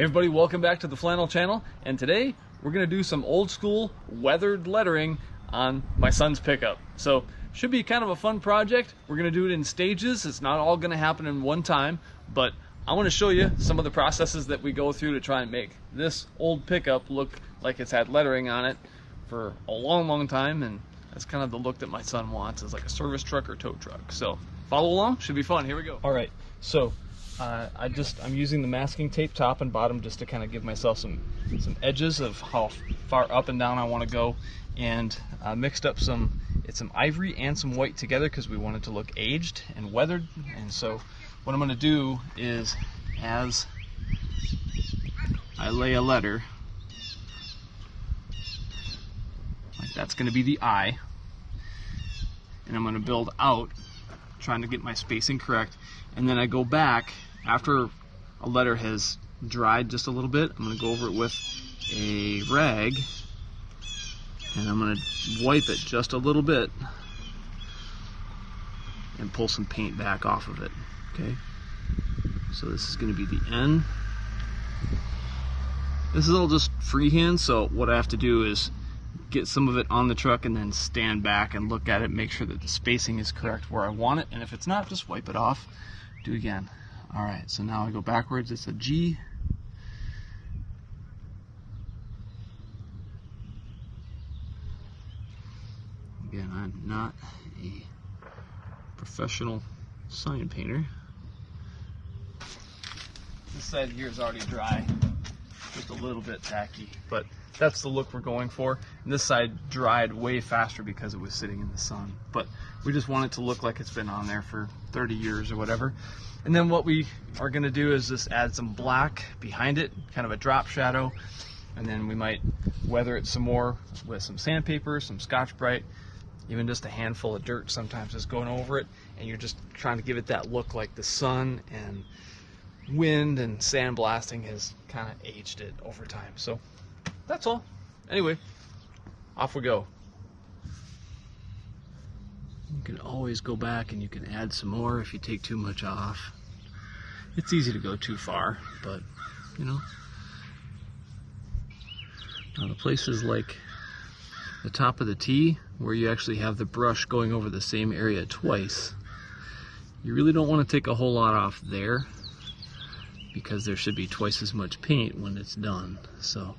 Hey everybody, welcome back to the Flannel Channel, and today we're going to do some old school weathered lettering on my son's pickup. So should be kind of a fun project. We're going to do it in stages. It's not all going to happen in one time, but I want to show you some of the processes that we go through to try and make this old pickup look like it's had lettering on it for a long time, and that's kind of the look that my son wants, is like a service truck or tow truck. So follow along, should be fun. Here we go. All right, so I'm using the masking tape top and bottom just to kind of give myself some edges of how far up and down I want to go, and mixed up some ivory and some white together because we want it to look aged and weathered. And so what I'm going to do is, as I lay a letter, like that's going to be the I, and I'm going to build out, trying to get my spacing correct, and then I go back after a letter has dried just a little bit. I'm going to go over it with a rag, and I'm going to wipe it just a little bit and pull some paint back off of it. Okay, so this is going to be the N. This is all just freehand, so what I have to do is get some of it on the truck and then stand back and look at it, make sure that the spacing is correct where I want it, and if it's not, just wipe it off, do it again. All right, so now I go backwards, it's a G. Again, I'm not a professional sign painter. This side here is already dry, just a little bit tacky, but that's the look we're going for. And this side dried way faster because it was sitting in the sun, but we just want it to look like it's been on there for 30 years or whatever. And then what we are going to do is just add some black behind it, kind of a drop shadow, and then we might weather it some more with some sandpaper, some Scotch-Brite, even just a handful of dirt sometimes is going over it, and you're just trying to give it that look like the sun and wind and sandblasting has kind of aged it over time. So that's all. Anyway, off we go. You can always go back and you can add some more if you take too much off. It's easy to go too far, but you know. Now the places like the top of the T, where you actually have the brush going over the same area twice, you really don't want to take a whole lot off there, because there should be twice as much paint when it's done. So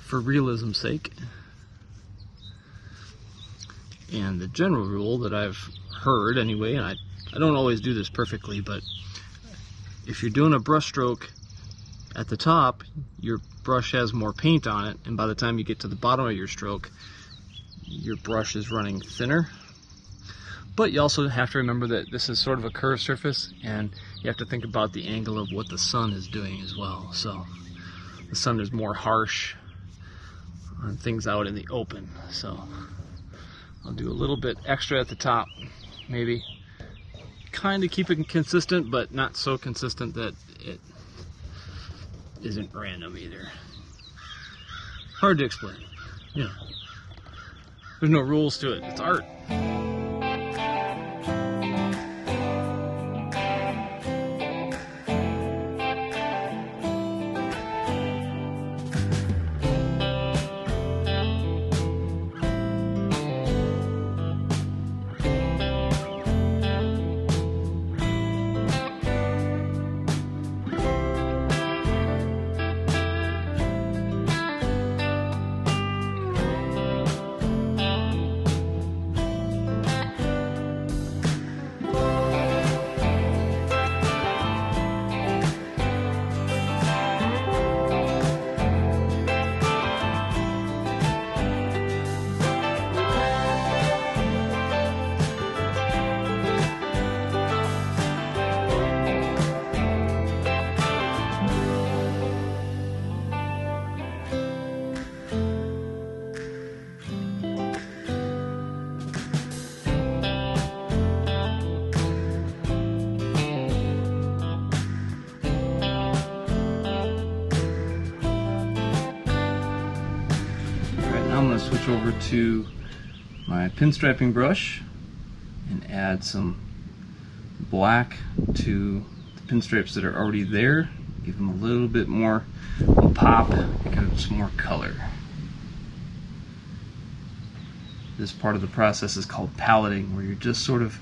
for realism's sake, and the general rule that I've heard anyway, and I don't always do this perfectly, but if you're doing a brush stroke at the top, your brush has more paint on it, and by the time you get to the bottom of your stroke, your brush is running thinner. But you also have to remember that this is sort of a curved surface, and you have to think about the angle of what the sun is doing as well. So the sun is more harsh on things out in the open. So I'll do a little bit extra at the top, maybe. Kind of keep it consistent, but not so consistent that it isn't random either. Hard to explain. You know, there's no rules to it. It's art. I'm going to switch over to my pinstriping brush and add some black to the pinstripes that are already there Give them a little bit more pop, give them some more color. This part of the process is called palleting, where you're just sort of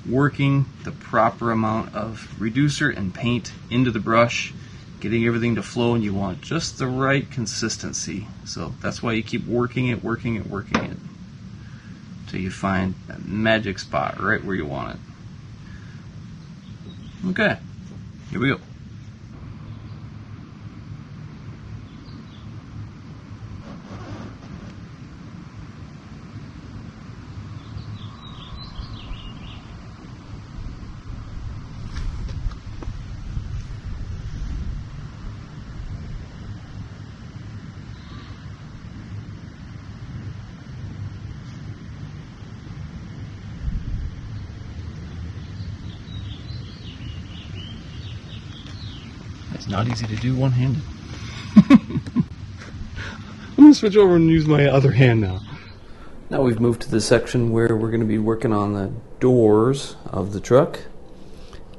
working the proper amount of reducer and paint into the brush, getting everything to flow, and you want just the right consistency. So that's why you keep working it until you find that magic spot right where you want it. Okay, here we go. It's not easy to do one-handed. I'm going to switch over and use my other hand now. Now we've moved to the section where we're going to be working on the doors of the truck.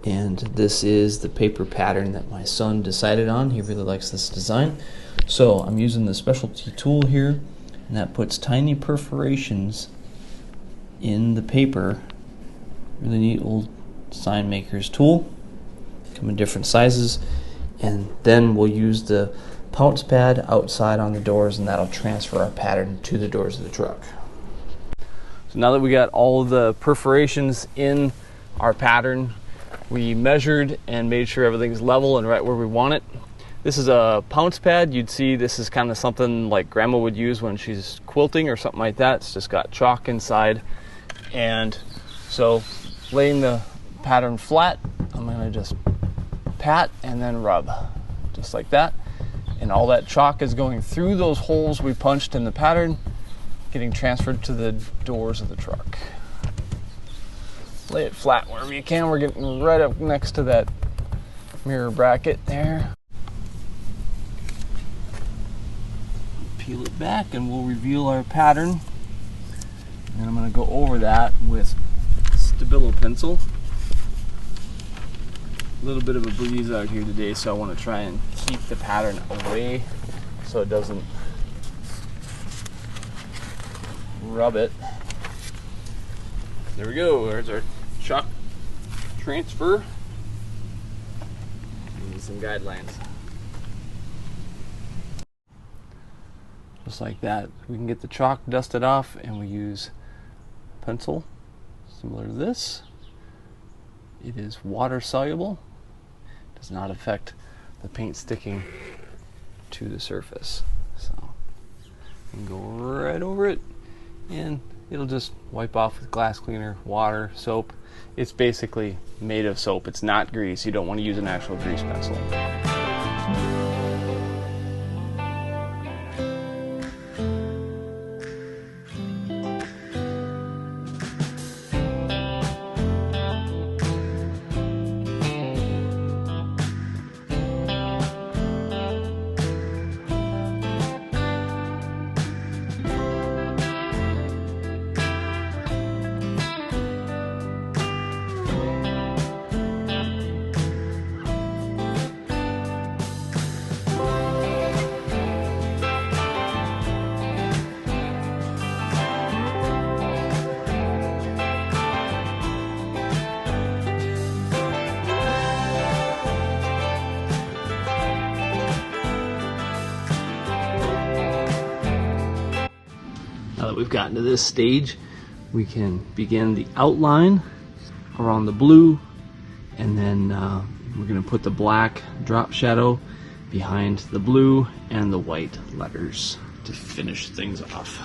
And this is the paper pattern that my son decided on. He really likes this design. So I'm using the specialty tool here, and that puts tiny perforations in the paper. Really neat old sign maker's tool. Come in different sizes. And then we'll use the pounce pad outside on the doors, and that'll transfer our pattern to the doors of the truck. So now that we got all of the perforations in our pattern, we measured and made sure everything's level and right where we want it. This is a pounce pad. You'd see this is kind of something like Grandma would use when she's quilting or something like that. It's just got chalk inside. And so laying the pattern flat, I'm going to just pat and then rub, just like that. And all that chalk is going through those holes we punched in the pattern, getting transferred to the doors of the truck. Lay it flat wherever you can. We're getting right up next to that mirror bracket there. Peel it back and we'll reveal our pattern. And I'm going to go over that with Stabilo pencil. A little bit of a breeze out here today, so I want to try and keep the pattern away so it doesn't rub it. There we go. There's our chalk transfer. And some guidelines. Just like that. We can get the chalk dusted off, and we use pencil similar to this. It is water soluble. Does not affect the paint sticking to the surface. So you can go right over it, and it'll just wipe off with glass cleaner, water, soap. It's basically made of soap. It's not grease. You don't want to use an actual grease pencil. Now that we've gotten to this stage, we can begin the outline around the blue, and then we're going to put the black drop shadow behind the blue and the white letters to finish things off.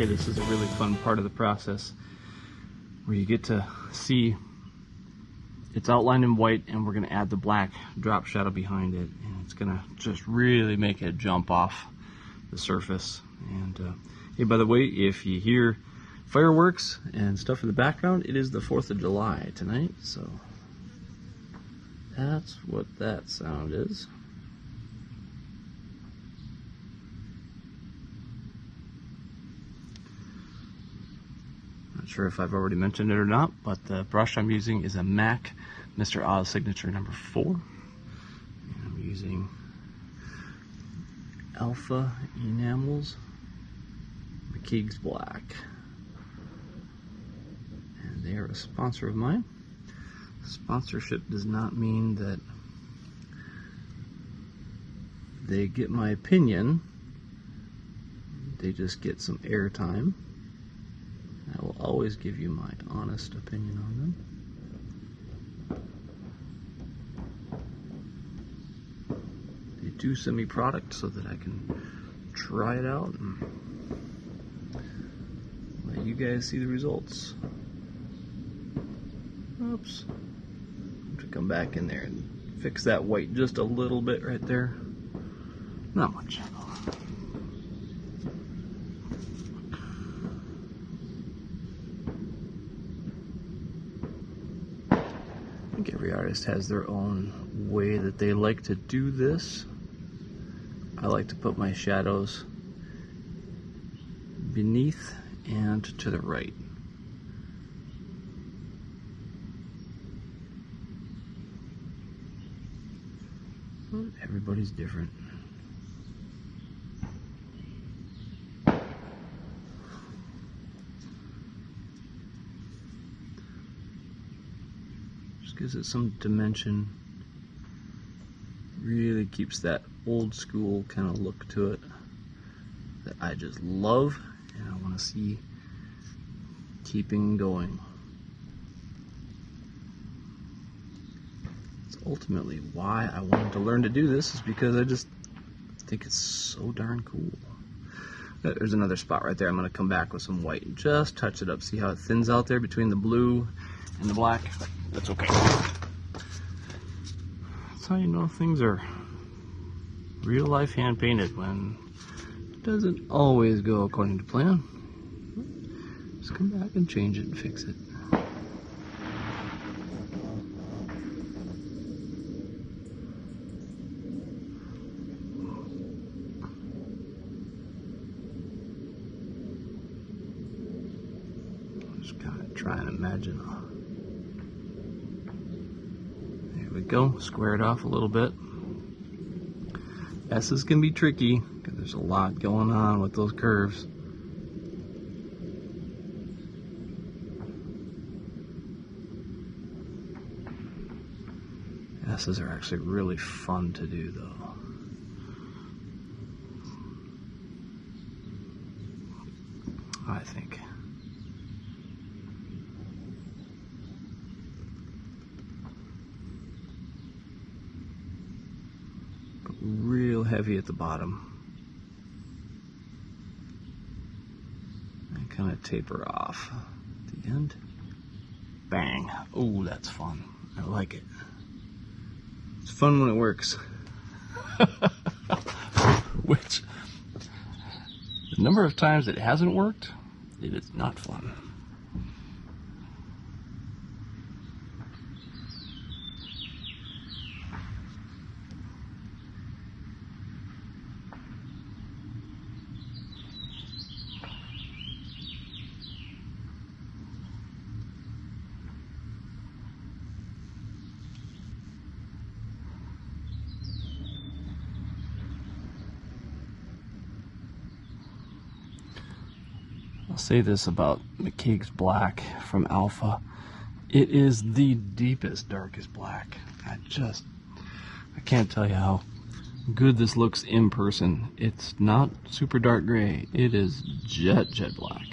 Okay, this is a really fun part of the process where you get to see it's outlined in white, and we're going to add the black drop shadow behind it, and it's going to just really make it jump off the surface. And hey, by the way, if you hear fireworks and stuff in the background, it is the 4th of July tonight, so that's what that sound is. Not sure if I've already mentioned it or not, but the brush I'm using is a MAC Mr. Oz Signature number 4. And I'm using Alpha Enamels McKeegs Black. And they are a sponsor of mine. Sponsorship does not mean that they get my opinion, they just get some airtime. I will always give you my honest opinion on them. They do send me product so that I can try it out and let you guys see the results. Oops. I have to come back in there and fix that white just a little bit right there. Not much. I think every artist has their own way that they like to do this. I like to put my shadows beneath and to the right. But everybody's different. Gives it some dimension, really keeps that old school kind of look to it that I just love and I want to see keeping going. It's ultimately why I wanted to learn to do this, is because I just think it's so darn cool. There's another spot right there. I'm going to come back with some white and just touch it up. See how it thins out there between the blue and the black? That's okay. That's how you know things are real life hand painted, when it doesn't always go according to plan. Just come back and change it and fix it. Just kind of try and imagine. Go square it off a little bit. S's can be tricky because there's a lot going on with those curves. S's are actually really fun to do though. I think. Real heavy at the bottom and kind of taper off at the end. Bang. Oh, that's fun. I like it. It's fun when it works. Which, the number of times it hasn't worked, it is not fun. I'll say this about McKeegs Black from Alpha. It is the deepest, darkest black. I can't tell you how good this looks in person. It's not super dark gray. It is jet black.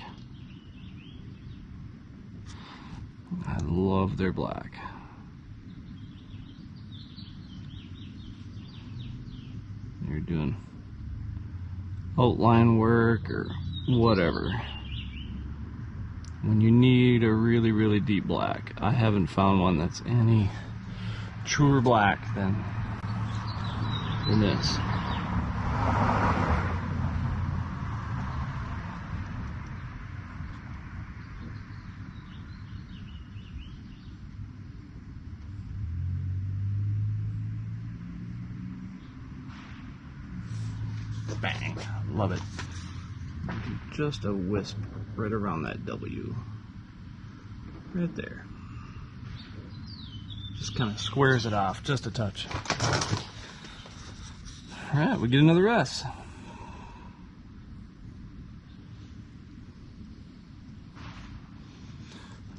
I love their black. You're doing outline work or whatever. when you need a really, really deep black. I haven't found one that's any truer black than this. Bang. Love it. Just a wisp right around that W. Right there. Just kind of squares it off just a touch. Alright, we get another S.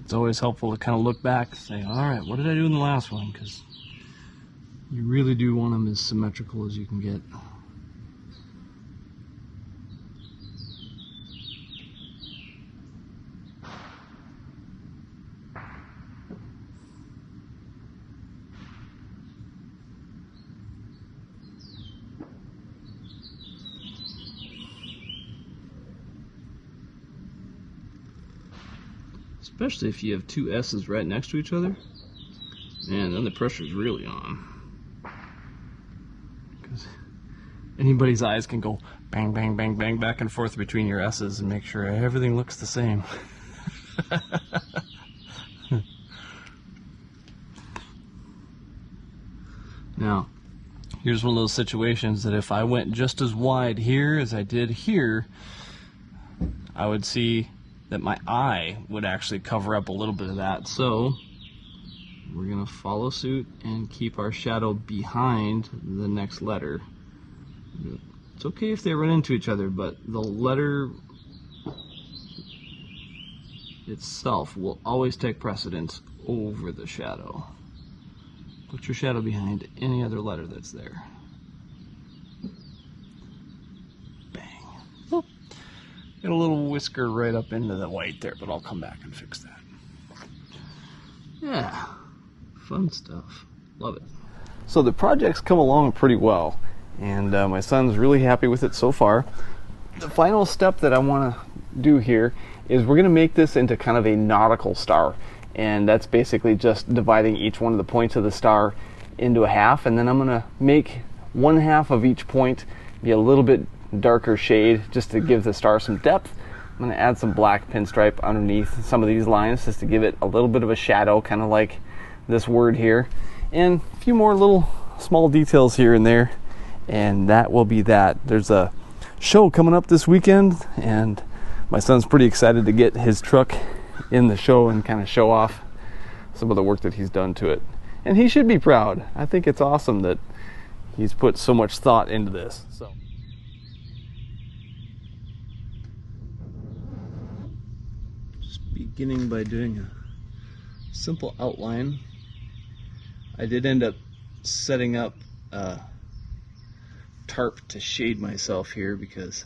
It's always helpful to kind of look back and say, alright, what did I do in the last one? Because you really do want them as symmetrical as you can get. Especially if you have two S's right next to each other, man, then the pressure's really on. Because anybody's eyes can go bang, bang, bang, bang back and forth between your S's and make sure everything looks the same. Now, here's one of those situations that if I went just as wide here as I did here, I would see that my eye would actually cover up a little bit of that. So we're gonna follow suit and keep our shadow behind the next letter. It's okay if they run into each other, but the letter itself will always take precedence over the shadow. Put your shadow behind any other letter that's there. Got a little whisker right up into the white there, but I'll come back and fix that. Yeah, fun stuff. Love it. So the project's come along pretty well, and my son's really happy with it so far. The final step that I want to do here is we're going to make this into kind of a nautical star, and that's basically just dividing each one of the points of the star into a half, and then I'm going to make one half of each point be a little bit darker shade just to give the star some depth. I'm going to add some black pinstripe underneath some of these lines just to give it a little bit of a shadow, kind of like this word here, and a few more little small details here and there, and that will be that. There's a show coming up this weekend, and my son's pretty excited to get his truck in the show and kind of show off some of the work that he's done to it, and he should be proud. I think it's awesome that he's put so much thought into this. So beginning by doing a simple outline. I did end up setting up a tarp to shade myself here because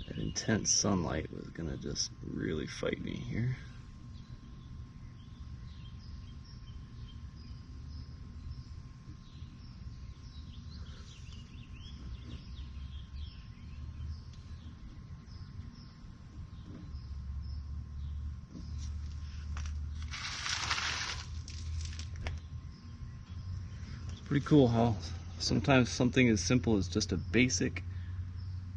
that intense sunlight was gonna just really fight me here. Pretty cool how sometimes something as simple as just a basic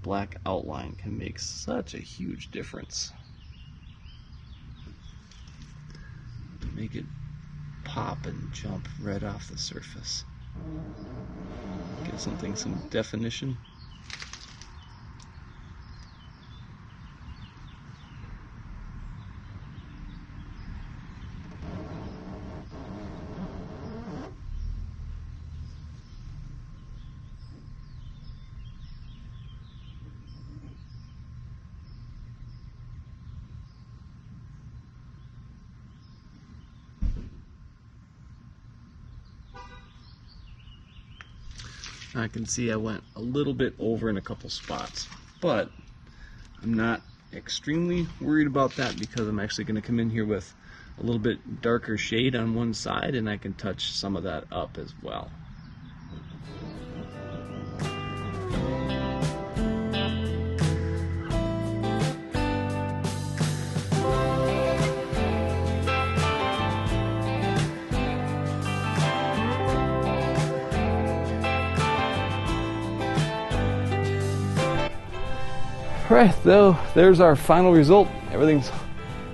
black outline can make such a huge difference. Make it pop and jump right off the surface. Give something some definition. I can see I went a little bit over in a couple spots, but I'm not extremely worried about that because I'm actually going to come in here with a little bit darker shade on one side, and I can touch some of that up as well. Alright, though, there's our final result. Everything's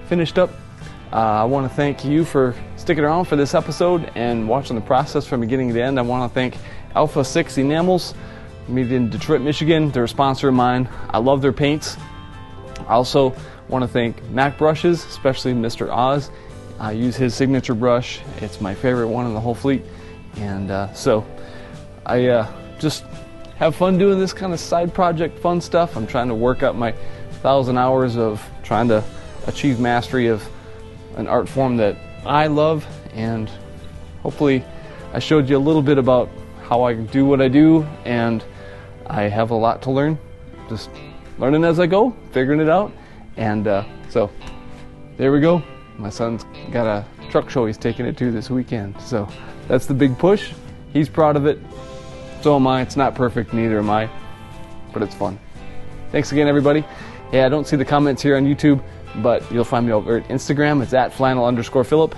finished up. I want to thank you for sticking around for this episode and watching the process from beginning to end. I want to thank Alpha 6 Enamels, made in Detroit, Michigan. They're a sponsor of mine. I love their paints. I also want to thank Mac Brushes, especially Mr. Oz. I use his signature brush. It's my favorite one in the whole fleet. And so I just have fun doing this kind of side project fun stuff. I'm trying to work up my 1,000 hours of trying to achieve mastery of an art form that I love, and hopefully I showed you a little bit about how I do what I do, and I have a lot to learn. Just learning as I go, figuring it out, and so there we go. My son's got a truck show he's taking it to this weekend, so that's the big push. He's proud of it. So am I. It's not perfect, neither am I, but it's fun. Thanks again, everybody. Hey, I don't see the comments here on YouTube, but you'll find me over at Instagram. It's at flannel_Philip,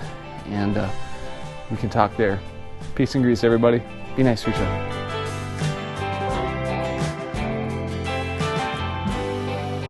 and we can talk there. Peace and grease, everybody. Be nice to each other.